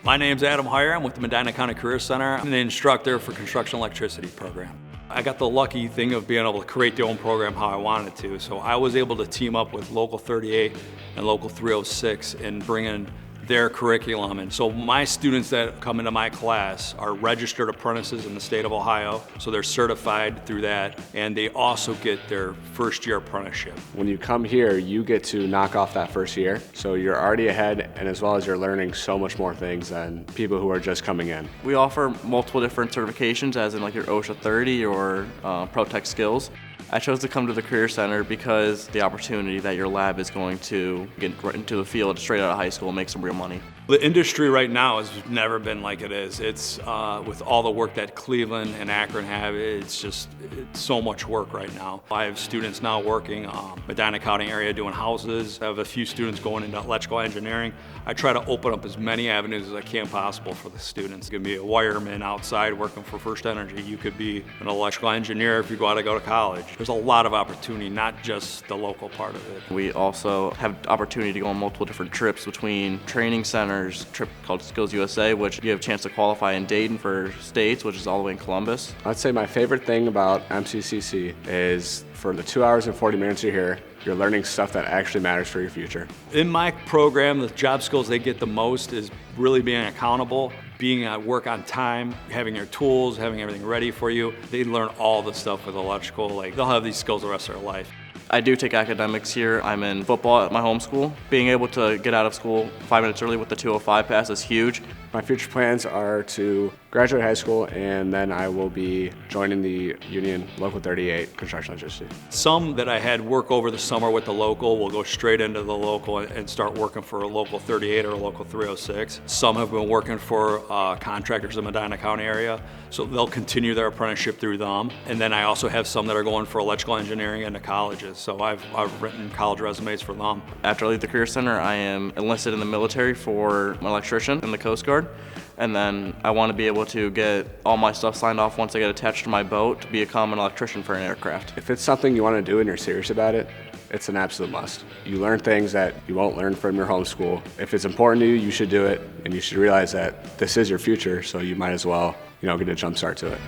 My name's Adam Heyer. I'm with the Medina County Career Center. I'm the instructor for construction electricity program. I got the lucky thing of being able to create the own program how I wanted to. So I was able to team up with Local 38 and Local 306 and bring in their curriculum. And so my students that come into my class are registered apprentices in the state of Ohio. So they're certified through that. And they also get their first year apprenticeship. When you come here, you get to knock off that first year. So you're already ahead, and as well as you're learning so much more things than people who are just coming in. We offer multiple different certifications, as in like your OSHA 30 or ProTech skills. I chose to come to the Career Center because the opportunity that your lab is going to get right into the field straight out of high school and make some real money. The industry right now has never been like it is. It's with all the work that Cleveland and Akron have, it's so much work right now. I have students now working Medina County area doing houses. I have a few students going into electrical engineering. I try to open up as many avenues as I can possible for the students. You can be a wireman outside working for First Energy. You could be an electrical engineer if you go to college. There's a lot of opportunity, not just the local part of it. We also have opportunity to go on multiple different trips between training centers, trip called Skills USA, which you have a chance to qualify in Dayton for states, which is all the way in Columbus. I'd say my favorite thing about MCCC is for the 2 hours and 40 minutes you're here, you're learning stuff that actually matters for your future. In my program, the job skills they get the most is really being accountable, being at work on time, having your tools, having everything ready for you. They learn all the stuff with electrical. Like, they'll have these skills the rest of their life. I do take academics here. I'm in football at my home school. Being able to get out of school 5 minutes early with the 205 pass is huge. My future plans are to graduate high school, and then I will be joining the union Local 38 construction electricity. Some that I had work over the summer with the local will go straight into the local and start working for a Local 38 or a Local 306. Some have been working for contractors in the Medina County area, so they'll continue their apprenticeship through them. And then I also have some that are going for electrical engineering into colleges, so I've written college resumes for them. After I leave the Career Center, I am enlisted in the military for an electrician in the Coast Guard. And then I want to be able to get all my stuff signed off once I get attached to my boat to become an electrician for an aircraft. If it's something you want to do and you're serious about it, it's an absolute must. You learn things that you won't learn from your home school. If it's important to you, you should do it, and you should realize that this is your future, so you might as well, get a jump start to it.